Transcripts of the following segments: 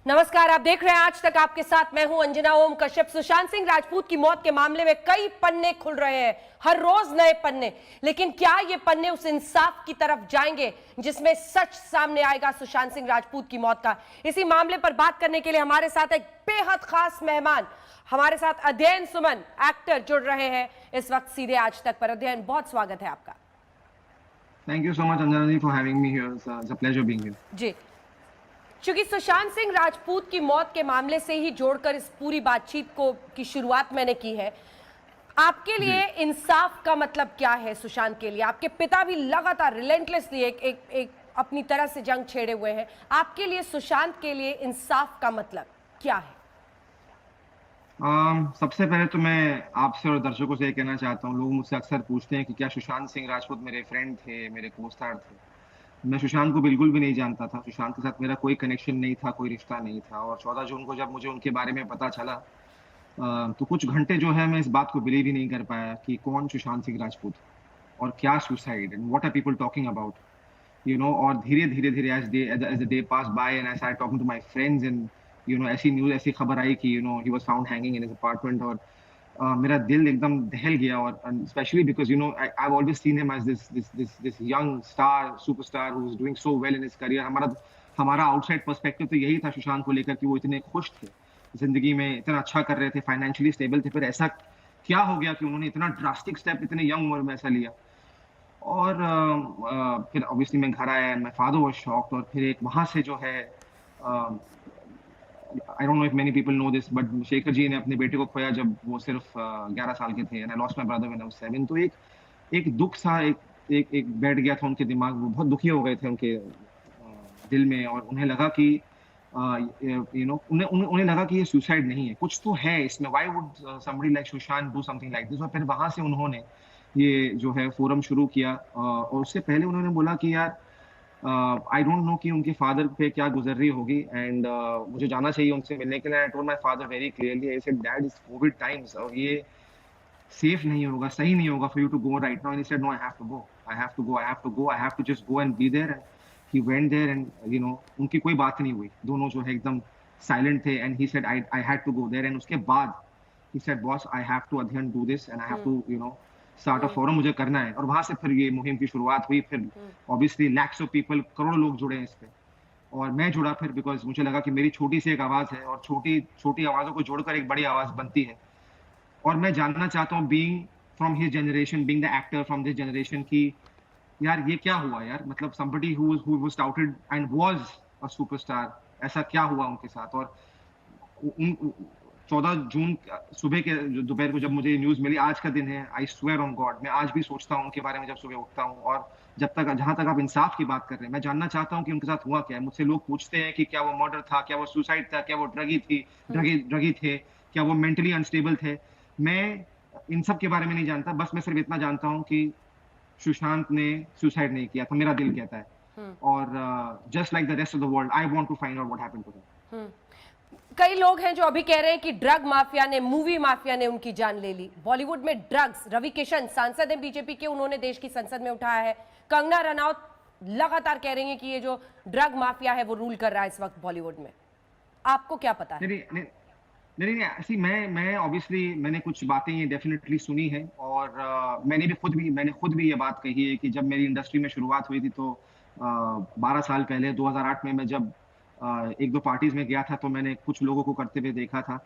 नमस्कार, आप देख रहे हैं आज तक आपके साथ मैं हूं अंजना ओम कश्यप। सुशांत सिंह राजपूत की मौत के मामले में कई पन्ने खुल रहे हैं, हर रोज नए पन्ने। लेकिन क्या ये पन्ने उस इंसाफ की तरफ जाएंगे जिसमें सच सामने आएगा सुशांत सिंह राजपूत की मौत का? इसी मामले पर बात करने के लिए हमारे साथ एक बेहद खास मेहमान, हमारे साथ अध्ययन सुमन एक्टर जुड़ रहे हैं इस वक्त सीधे आज तक पर। अध्ययन, बहुत स्वागत है आपका। Thank you so much, Anjana ji, for having me here. It's a pleasure being here. जी, क्योंकि सुशांत सिंह राजपूत की मौत के मामले से ही जोड़कर इस पूरी बातचीत को की शुरुआत मैंने की है। आपके लिए इंसाफ का मतलब क्या है? सुशांत के लिए आपके पिता भी लगातार रिलेंटलेसली एक अपनी तरह से जंग छेड़े हुए हैं। आपके लिए, सुशांत के लिए इंसाफ का मतलब क्या है? सबसे पहले तो मैं आपसे और दर्शकों से ये कहना चाहता हूँ, लोग मुझसे अक्सर पूछते हैं कि क्या सुशांत सिंह राजपूत मेरे फ्रेंड थे, मेरे को स्टार थे। मैं सुशांत को बिल्कुल भी नहीं जानता था। सुशांत के साथ मेरा कोई कनेक्शन नहीं था, कोई रिश्ता नहीं था। और 14 जून को जब मुझे उनके बारे में पता चला, तो कुछ घंटे जो है मैं इस बात को बिलीव ही नहीं कर पाया कि कौन सुशांत सिंह राजपूत और क्या suicide and what are people talking about, और धीरे धीरे धीरे as the day pass by and I started talking to my friends and ऐसी न्यूज, ऐसी खबर आई कि he was found hanging in his apartment. और मेरा दिल एकदम दहल गया। और specially because I always seen him as this young star, superstar who is doing so well in his career. हमारा आउटसाइड पर्सपेक्टिव तो यही था सुशांत को लेकर कि वो इतने खुश थे, जिंदगी में इतना अच्छा कर रहे थे, फाइनेंशियली स्टेबल थे। फिर ऐसा क्या हो गया कि उन्होंने इतना ड्रास्टिक स्टेप इतने यंग उम्र में ऐसा लिया? और फिर ऑब्वियसली मैं घर आया, माय फादर वाज शॉक्ड। और फिर एक वहां से जो है, I don't know if many people know this, but Shekhar ji ने अपने बेटे को खोया जब वो सिर्फ 11 साल के थे। And I lost my brother when I was 7। तो एक दुख सा एक बैठ गया था उनके दिमाग में। बहुत दुखी हो गए थे उनके दिल में। और उन्हें लगा कि उन्हें लगा कि ये सुसाइड नहीं है, कुछ तो है इसमें। Why would somebody like Sushant do something like this? और फिर वहां से उन्होंने ये जो है फोरम शुरू किया। और उससे पहले उन्होंने बोला कि यार, आई डोंट नो कि उनके फादर पे क्या गुजर रही होगी, एंड मुझे जाना चाहिए उनसे मिलने के लिए। I told my father very clearly, I said dad, it's COVID times और ये सेफ नहीं होगा, सही नहीं होगा for you to go right now. And he said no, I have to go, I have to go, I have to go, I have to just go and be there. And he went there and उनकी कोई बात नहीं हुई, दोनों जो है एकदम silent थे। And he said I had to go there. एंड उसके बाद he said, boss, I have to अध्ययन do this and I have to start a forum, मुझे करना है। और वहां से फिर ये मुहिम की शुरुआत हुई। फिर ऑब्वियसली लैक्स ऑफ पीपल, करोड़ों लोग जुड़े इस पे। और मैं जुड़ा फिर, बिकॉज मुझे लगा कि मेरी छोटी सी एक आवाज है और छोटी छोटी आवाजों को जोड़कर एक बड़ी आवाज बनती है। और मैं जानना चाहता हूँ, being from his generation, being the actor from this generation, की यार ये क्या हुआ यार? मतलब somebody who was touted and was a superstar, ऐसा क्या हुआ उनके साथ? और 14 जून सुबह के दोपहर को जब मुझे न्यूज मिली, आज का दिन है, आई स्वेयर ऑन गॉड, मैं आज भी सोचता हूँ उनके बारे में जब सुबह उठता हूँ। और जहां तक आप इंसाफ की बात कर रहे हैं, मैं जानना चाहता हूँ कि उनके साथ हुआ क्या है। मुझसे लोग पूछते हैं कि क्या वो मर्डर था, क्या वो सुसाइड था, क्या वो ड्रगी थे, क्या वो मेंटली अनस्टेबल थे। मैं इन सब के बारे में नहीं जानता। बस मैं सिर्फ इतना जानता हूँ कि सुशांत ने सुसाइड नहीं किया था, मेरा दिल कहता है। और just like the rest of the world, I want to find out what happened to him. कई लोग हैं जो अभी कह रहे हैं कि ड्रग माफिया ने, मूवी माफिया ने उनकी जान ले ली। बॉलीवुड में ड्रग्स, रवि किशन सांसद हैं बीजेपी के, उन्होंने देश की संसद में उठाया है। कंगना रनौत लगातार कह रही हैं कि ये जो ड्रग माफिया है वो रूल कर रहा है इस वक्त बॉलीवुड में। आपको क्या पता है? नहीं, ऐसी मैं ऑब्वियसली मैंने कुछ बातें ये डेफिनेटली सुनी है। और मैंने खुद भी ये बात कही है कि जब मेरी इंडस्ट्री में शुरुआत हुई थी, तो 12 साल पहले 2008 में मैं जब एक दो पार्टीज में गया था, तो मैंने कुछ लोगों को करते हुए देखा था।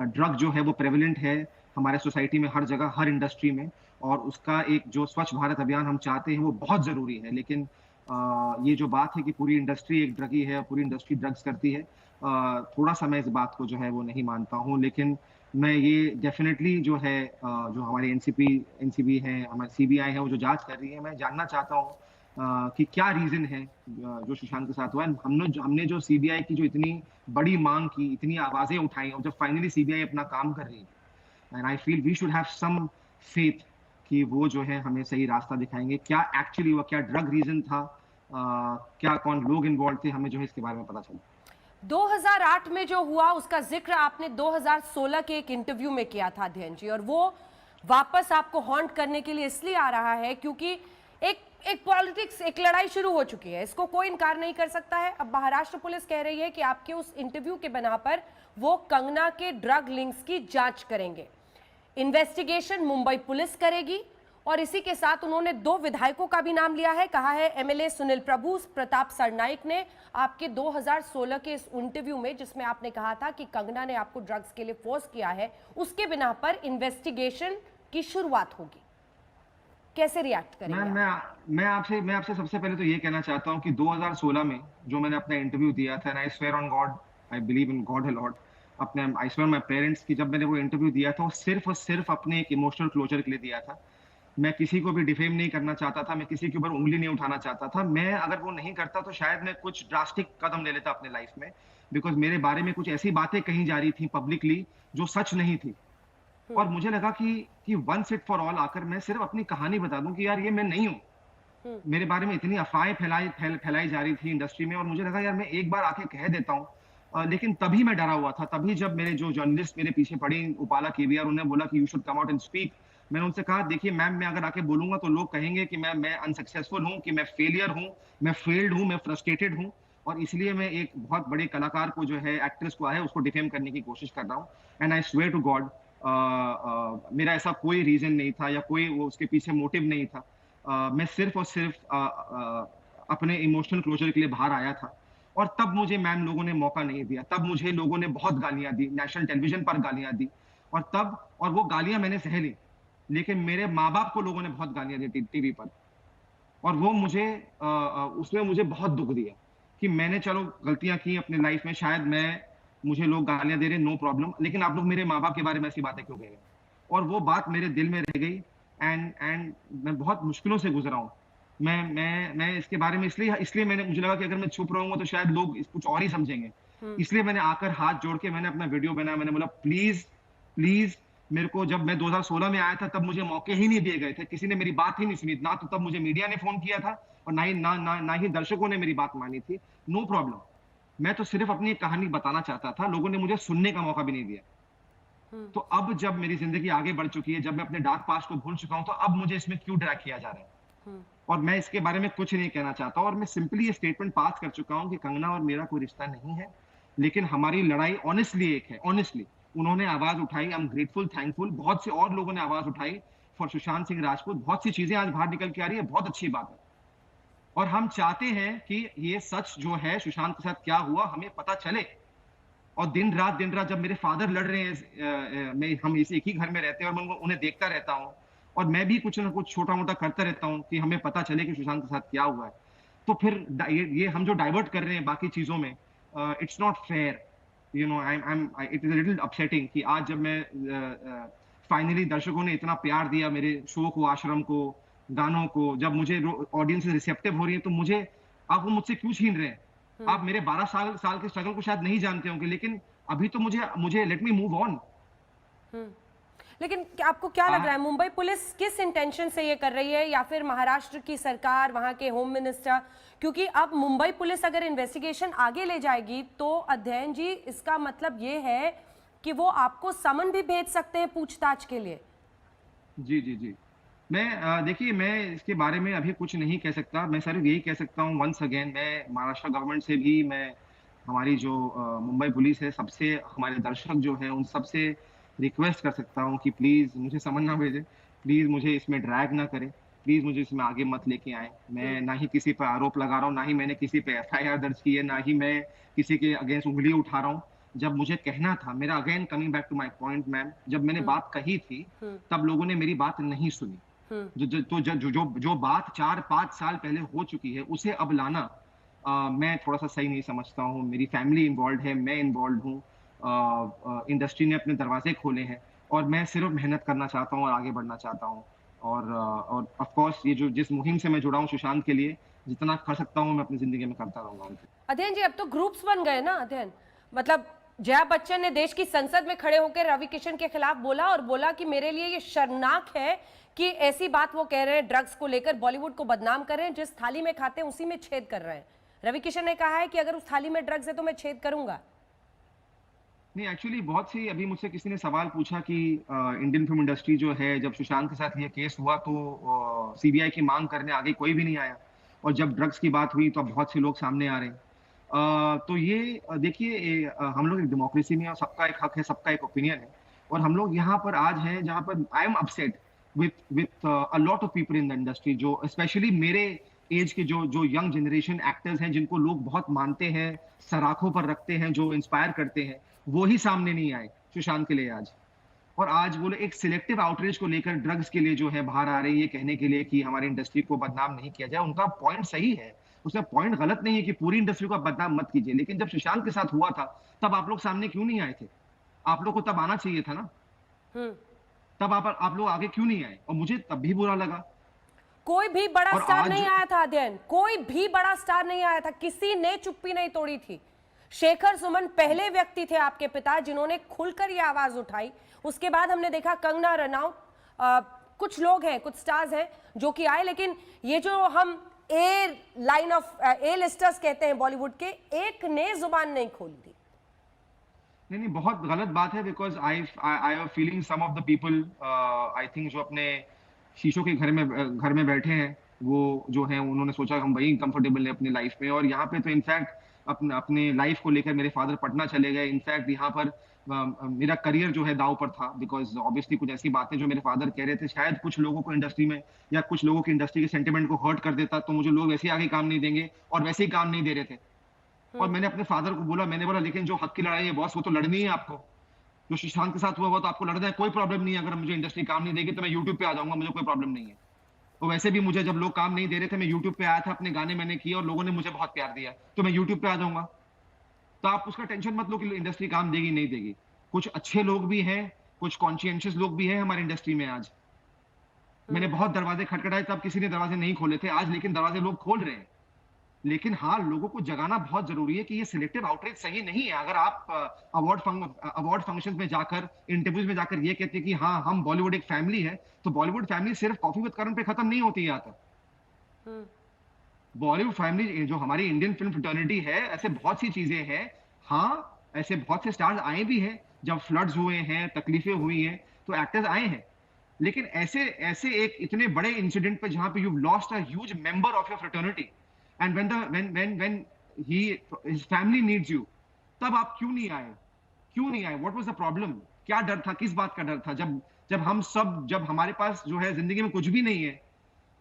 ड्रग जो है वो प्रेवलेंट है हमारे सोसाइटी में, हर जगह, हर इंडस्ट्री में। और उसका एक जो स्वच्छ भारत अभियान हम चाहते हैं वो बहुत जरूरी है। लेकिन ये जो बात है कि पूरी इंडस्ट्री एक ड्रगी है, पूरी इंडस्ट्री ड्रग्स करती है, थोड़ा सा मैं इस बात को जो है वो नहीं मानता हूँ। लेकिन मैं ये डेफिनेटली जो है, जो हमारी एनसीबी है, हमारी सीबीआई है, वो जो जांच कर रही है, मैं जानना चाहता हूँ कि क्या रीजन है जो सुशांत के साथ हुआ है। हमने जो सीबीआई की जो इतनी बड़ी मांग की, इतनी आवाजें उठाई, और जब फाइनली सीबीआई अपना काम कर रही है, and I feel we should have some faith कि वो जो है हमें सही रास्ता दिखाएंगे। क्या एक्चुअली हुआ, क्या ड्रग रीजन था, क्या कौन लोग इन्वॉल्व थे, हमें जो है इसके बारे में पता चला। 2008 में जो हुआ उसका जिक्र आपने 2016 के एक इंटरव्यू में किया था अध्ययन जी, और वो वापस आपको हॉन्ट करने के लिए इसलिए आ रहा है क्योंकि एक एक पॉलिटिक्स, एक लड़ाई शुरू हो चुकी है, इसको कोई इनकार नहीं कर सकता है। अब महाराष्ट्र पुलिस कह रही है कि आपके उस इंटरव्यू के बना पर वो कंगना के ड्रग लिंक्स की जांच करेंगे। इन्वेस्टिगेशन मुंबई पुलिस करेगी और इसी के साथ उन्होंने 2 विधायकों का भी नाम लिया है। कहा है एमएलए सुनील प्रभु, प्रताप सरनाइक ने आपके 2016 के इस इंटरव्यू में, जिसमें आपने कहा था कि कंगना ने आपको ड्रग्स के लिए फोर्स किया है, उसके बिना पर इन्वेस्टिगेशन की शुरुआत होगी। कैसे रिएक्ट करेंगे आप? मैं आपसे सबसे पहले तो ये कहना चाहता हूँ कि 2016 में जो मैंने अपना इंटरव्यू दिया था, I swear on God, I believe in God a lot, अपने आई स्वेयर माय पेरेंट्स की, जब मैंने वो इंटरव्यू दिया था वो सिर्फ और सिर्फ अपने एक इमोशनल क्लोजर के लिए दिया था। मैं किसी को भी डिफेम नहीं करना चाहता था, मैं किसी के ऊपर उंगली नहीं उठाना चाहता था। मैं अगर वो नहीं करता तो शायद मैं कुछ ड्रास्टिक कदम ले लेता अपने लाइफ में, बिकॉज मेरे बारे में कुछ ऐसी बातें कही जा रही थी पब्लिकली जो सच नहीं थी। और मुझे लगा कि वंस इट फॉर ऑल आकर मैं सिर्फ अपनी कहानी बता दूं कि यार ये मैं नहीं हूं। मेरे बारे में इतनी अफवाहें फैलाई जा रही थी इंडस्ट्री में, और मुझे लगा यार मैं एक बार आके कह देता हूं। लेकिन तभी मैं डरा हुआ था, तभी जब मेरे जो जर्नलिस्ट मेरे पीछे पड़ी, उपाला केवीआर, उन्होंने बोला कि you should come out and speak. मैंने उनसे कहा देखिए मैम, मैं अगर आके बोलूंगा तो लोग कहेंगे कि मैं अनसक्सेसफुल हूं, कि मैं फेलियर हूं, मैं फेल्ड हूं, मैं फ्रस्ट्रेटेड हूं, और इसलिए मैं एक बहुत बड़े कलाकार को, जो है एक्ट्रेस को है, उसको डिफेम करने की कोशिश कर रहा हूं। And I swear to God मेरा ऐसा कोई रीजन नहीं था या कोई वो उसके पीछे मोटिव नहीं था। मैं सिर्फ और सिर्फ अपने इमोशनल क्लोजर के लिए बाहर आया था। और तब मुझे मैम लोगों ने मौका नहीं दिया, तब मुझे लोगों ने बहुत गालियां दी, नेशनल टेलीविजन पर गालियां दी, और वो गालियां मैंने सह ली। लेकिन मेरे माँ बाप को लोगों ने बहुत गालियां दी टीवी पर, और वो मुझे उसमें मुझे बहुत दुख दिया कि मैंने चलो गलतियां की अपने लाइफ में, शायद मुझे लोग गालियां दे रहे, नो प्रॉब्लम, लेकिन आप लोग मेरे माँ बाप के बारे में ऐसी बातें क्यों कह रहे हैं? और वो बात मेरे दिल में रह गई। एंड मैं बहुत मुश्किलों से गुजरा हूँ। मैं इसके बारे में इसलिए मैंने, मुझे लगा कि अगर मैं चुप रहूंगा तो शायद लोग कुछ और ही समझेंगे। इसलिए मैंने आकर हाथ जोड़ के मैंने अपना वीडियो बनाया। मैंने बोला प्लीज प्लीज, मेरे को, जब मैं 2016 में आया था तब मुझे मौके ही नहीं दिए गए थे, किसी ने मेरी बात ही नहीं सुनी, ना तो तब मुझे मीडिया ने फोन किया था और ना ही दर्शकों ने मेरी बात मानी थी। नो प्रॉब्लम, मैं तो सिर्फ अपनी एक कहानी बताना चाहता था, लोगों ने मुझे सुनने का मौका भी नहीं दिया। तो अब जब मेरी जिंदगी आगे बढ़ चुकी है, जब मैं अपने डार्क पास्ट को भूल चुका हूं, तो अब मुझे इसमें क्यों ड्रैग किया जा रहा है? और मैं इसके बारे में कुछ नहीं कहना चाहता, और मैं सिंपली ये स्टेटमेंट पास कर चुका हूं कि कंगना और मेरा कोई रिश्ता नहीं है, लेकिन हमारी लड़ाई ऑनेस्टली एक है। ऑनेस्टली उन्होंने आवाज उठाई, आई एम ग्रेटफुल, थैंकफुल। बहुत से और लोगों ने आवाज उठाई फॉर सुशांत सिंह राजपूत। बहुत सी चीजें आज बाहर निकल के आ रही है, बहुत अच्छी बात है। और हम चाहते हैं कि ये सच जो है, सुशांत के साथ क्या हुआ, हमें पता चले। और दिन रात जब मेरे फादर लड़ रहे हैं, हम इस एक ही घर में रहते हैं और मैं उन्हें देखता रहता हूँ, और मैं भी कुछ ना कुछ छोटा मोटा करता रहता हूँ कि हमें पता चले कि सुशांत के साथ क्या हुआ है। तो फिर ये हम जो डाइवर्ट कर रहे हैं बाकी चीजों में, it's not fair, you know. It is a little upsetting कि आज जब मैं फाइनली, दर्शकों ने इतना प्यार दिया मेरे शो को, आश्रम को, गानों को, जब मुझे ऑडियंस रिसेप्टिव हो रही है, तो मुझे, आप वो मुझसे क्यों छीन रहे हैं? आप मेरे 12 साल के स्ट्रगल को शायद नहीं जानते होंगे, लेकिन अभी तो मुझे लेट मी मूव ऑन। लेकिन आपको क्या लग रहा है, मुंबई पुलिस किस इंटेंशन से ये कर रही है, या फिर महाराष्ट्र की सरकार, वहां के होम मिनिस्टर? क्योंकि अब मुंबई पुलिस अगर इन्वेस्टिगेशन आगे ले जाएगी तो अध्ययन जी, इसका मतलब ये है कि वो आपको समन भी भेज सकते हैं पूछताछ के लिए। जी जी जी, देखिए, मैं इसके बारे में अभी कुछ नहीं कह सकता। मैं सिर्फ यही कह सकता हूँ, वंस अगेन, मैं महाराष्ट्र गवर्नमेंट से भी, मैं हमारी जो मुंबई पुलिस है, सबसे, हमारे दर्शक जो हैं, उन सबसे रिक्वेस्ट कर सकता हूँ कि प्लीज मुझे समन ना भेजे, प्लीज मुझे इसमें ड्रैग ना करें, प्लीज मुझे इसमें आगे मत लेके आए। मैं ना ही किसी पर आरोप लगा रहा हूँ, ना ही मैंने किसी पे एफआईआर दर्ज की है, ना ही मैं किसी के अगेंस्ट उंगली उठा रहा हूँ। जब मुझे कहना था, मेरा again coming back to my point ma'am, जब मैंने बात कही थी तब लोगों ने मेरी बात नहीं सुनी। जो बात 4-5 साल पहले हो चुकी है, उसे अब लाना मैं थोड़ा सा सही नहीं समझता हूँ। मेरी फैमिली इन्वॉल्व है, मैं इन्वॉल्व हूँ, इंडस्ट्री ने अपने दरवाजे खोले हैं, और मैं सिर्फ मेहनत करना चाहता हूँ और आगे बढ़ना चाहता हूँ। और ऑफ कोर्स ये जिस मुहिम से मैं जुड़ा हूँ सुशांत के लिए, जितना कर सकता हूँ मैं अपनी जिंदगी में करता रहूंगा। अध्ययन जी, अब तो ग्रुप्स बन गए ना अध्ययन, मतलब जया बच्चन ने देश की संसद में खड़े होकर रवि किशन के खिलाफ बोला, और बोला कि मेरे लिए ये शर्मनाक है कि ऐसी बात वो कह रहे हैं, ड्रग्स को लेकर बॉलीवुड को बदनाम कर रहे हैं, जिस थाली में खाते हैं उसी में छेद कर रहे हैं। रवि किशन ने कहा है कि अगर उस थाली में ड्रग्स है तो मैं छेद करूंगा। नहीं, एक्चुअली बहुत सी अभी मुझसे किसी ने सवाल पूछा कि इंडियन फिल्म इंडस्ट्री जो है, जब सुशांत के साथ ये केस हुआ तो सीबीआई की मांग करने आगे कोई भी नहीं आया, और जब ड्रग्स की बात हुई तो अब बहुत से लोग सामने आ रहे हैं। तो ये देखिए, हम लोग एक डेमोक्रेसी में हैं और सबका एक हक है, सबका एक ओपिनियन है, और हम लोग यहाँ पर आज हैं जहाँ पर I am upset with a lot of people in the industry, जो स्पेशली मेरे एज के जो जो यंग जनरेशन एक्टर्स हैं, जिनको लोग बहुत मानते हैं, सराखों पर रखते हैं, जो इंस्पायर करते हैं, वो ही सामने नहीं आए सुशांत के लिए आज। और आज वो लोग एक सिलेक्टिव आउटरीच को लेकर ड्रग्स के लिए जो है बाहर आ रहे हैं, ये कहने के लिए कि हमारी इंडस्ट्री को बदनाम नहीं किया जाए। उनका पॉइंट सही है, उसका पॉइंट गलत नहीं है कि पूरी इंडस्ट्री को आप बदनाम मत कीजिए, लेकिन जब सुशांत के साथ हुआ था तब आप लोग सामने क्यों नहीं आए थे? आप लोग को तब आना चाहिए था ना। तब आप लोग आगे क्यों नहीं आए? और मुझे तब भी बुरा लगा। कोई भी बड़ा और स्टार आज नहीं आया था अध्ययन, कोई भी बड़ा स्टार नहीं आया था, किसी ने चुप्पी नहीं तोड़ी थी। शेखर सुमन पहले व्यक्ति थे आपके पिता जिन्होंने खुलकर ये आवाज उठाई। उसके बाद हमने देखा कंगना रनौत, कुछ लोग हैं, कुछ स्टार्स हैं जो कि आए, लेकिन ये जो हम ए लाइन ऑफ ए लिस्टर्स कहते हैं बॉलीवुड के, एक ने जुबान नहीं खोली थी। नहीं, बहुत गलत बात है, because I am feeling some of the people, I think, जो अपने शीशों के घर में बैठे हैं, वो जो है उन्होंने सोचा हम वही कंफर्टेबल है अपनी लाइफ में। और यहाँ पे तो इनफैक्ट अपने लाइफ को लेकर मेरे फादर पटना चले गए। इनफैक्ट यहाँ पर मेरा करियर जो है दाव पर था, बिकॉज ऑब्वियसली कुछ ऐसी बातें जो मेरे फादर कह रहे थे, शायद कुछ लोगों को इंडस्ट्री में या कुछ लोगों की इंडस्ट्री के सेंटिमेंट को हर्ट कर देता, तो मुझे लोग वैसे ही आगे काम नहीं देंगे, और वैसे ही काम नहीं दे रहे थे। और मैंने अपने फादर को बोला, मैंने बोला लेकिन जो हक की लड़ाई है बॉस, वो तो लड़नी है आपको। जो सुशांत के साथ हुआ तो आपको लड़ना है, कोई प्रॉब्लम नहीं है। अगर मुझे इंडस्ट्री काम नहीं देगी तो मैं यूट्यूब पे आ जाऊंगा, मुझे कोई प्रॉब्लम नहीं है। तो वैसे भी मुझे जब लोग काम नहीं दे रहे थे, मैं यूट्यूब पे आया था, अपने गाने मैंने किए और लोगों ने मुझे बहुत प्यार दिया, तो मैं यूट्यूब पे आ जाऊंगा। तो आप उसका टेंशन मत लो कि इंडस्ट्री काम देगी नहीं देगी। कुछ अच्छे लोग भी हैं, कुछ कॉन्शियंशियस लोग भी हैं हमारी इंडस्ट्री में आज। मैंने बहुत दरवाजे खटखटाए, तब किसी ने दरवाजे नहीं खोले थे, आज लेकिन दरवाजे लोग खोल रहे हैं। लेकिन हाँ, लोगों को जगाना बहुत जरूरी है कि ये सिलेक्टिव आउटरीच सही नहीं है। अगर आप अवार्ड फंक्शन में जाकर, इंटरव्यूज में जाकर ये कहते हैं कि हाँ हम बॉलीवुड एक फैमिली है, तो बॉलीवुड फैमिली सिर्फ कॉफी विद करण पे खत्म नहीं होती है। बॉलीवुड फैमिली जो हमारी इंडियन फिल्म फ्रेटर्निटी है, ऐसे बहुत सी चीजें हैं। हाँ, ऐसे बहुत से स्टार्स आए भी हैं, जब फ्लड्स हुए हैं, तकलीफें हुई हैं, तो एक्टर्स आए हैं। लेकिन ऐसे ऐसे एक इतने बड़े इंसिडेंट पे जहां पे you lost a huge member of your fraternity, and when his family needs you, तब आप क्यों नहीं आए? क्यों नहीं आए? What was the problem? क्या डर था? किस बात का डर था? जब हमारे पास जो है जिंदगी में कुछ भी नहीं है,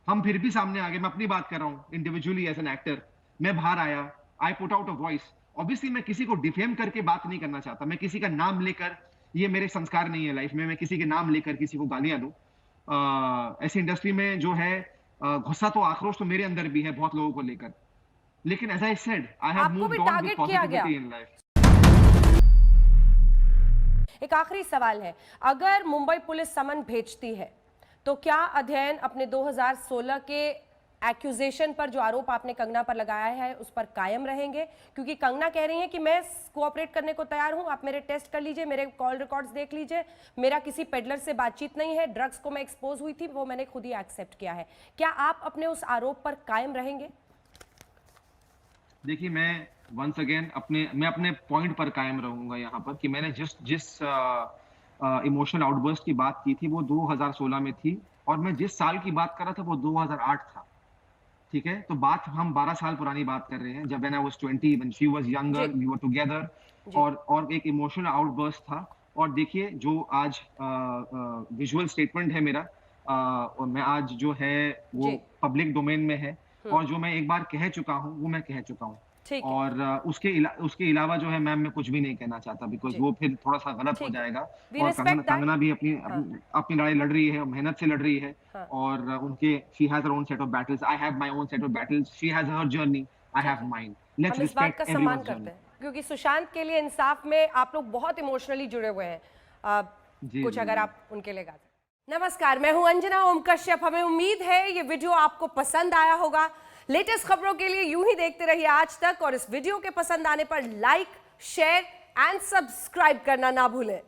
हम फिर भी सामने आ गए। मैं अपनी बात कर रहा हूँ इंडिविजुअली एज एन एक्टर, मैं बाहर आया, I put out a voice. Obviously मैं किसी को डिफेम करके बात नहीं करना चाहता, मैं किसी का नाम लेकर, ये मेरे संस्कार नहीं है लाइफ में, मैं किसी के नाम लेकर किसी को गालियां दूं। ऐसी इंडस्ट्री में जो है गुस्सा तो, आक्रोश तो मेरे अंदर भी है बहुत लोगों को लेकर, लेकिन as I said, I have moved on with positivity in life. एक आखिरी सवाल है, अगर मुंबई पुलिस समन भेजती है तो क्या अध्ययन अपने 2016 के एक्यूजेशन पर, जो आरोप आपने कंगना पर लगाया है, उस पर कायम रहेंगे? क्योंकि कंगना कह रही है कि मैं कोऑपरेट करने को तैयार हूं, आप मेरे टेस्ट कर लीजिए, मेरे कॉल रिकॉर्ड्स देख लीजिए, मेरा किसी पेडलर से बातचीत नहीं है, ड्रग्स को मैं एक्सपोज हुई थी, वो मैंने खुद ही एक्सेप्ट किया है। क्या आप अपने उस आरोप पर कायम रहेंगे? देखिए, मैं वंस अगेन मैं अपने पॉइंट पर कायम रहूंगा यहाँ पर, कि मैंने जिस इमोशनल आउटबर्स्ट की बात की थी वो 2016 में थी, और मैं जिस साल की बात कर रहा था वो 2008 था। ठीक है, तो बात हम 12 साल पुरानी बात कर रहे हैं, जब when I was 20, when she was younger, we were together, और एक इमोशनल आउटबर्स्ट था। और देखिए, जो आज विजुअल स्टेटमेंट है मेरा, और मैं आज जो है वो पब्लिक डोमेन में है, और जो मैं एक बार कह चुका हूँ वो मैं कह चुका हूँ। और उसके अलावा जो है मैम, मैं कुछ भी नहीं कहना चाहता, बिकॉज वो फिर थोड़ा सा गलत हो जाएगा। और कंगना भी अपनी लड़ाई लड़ रही है, मेहनत से लड़ रही है, और उनके she has her own set of battles, I have my own set of battles, she has her journey, I have mine. Let's respect everyone's journey. क्योंकि सुशांत के लिए इंसाफ में आप लोग बहुत इमोशनली जुड़े हुए हैं, कुछ अगर आप उनके लिए गा। नमस्कार, मैं हूं अंजना ओम कश्यप। हमें उम्मीद है ये वीडियो आपको पसंद आया होगा। लेटेस्ट खबरों के लिए यूं ही देखते रहिए आज तक, और इस वीडियो के पसंद आने पर लाइक, शेयर एंड सब्सक्राइब करना ना भूलें।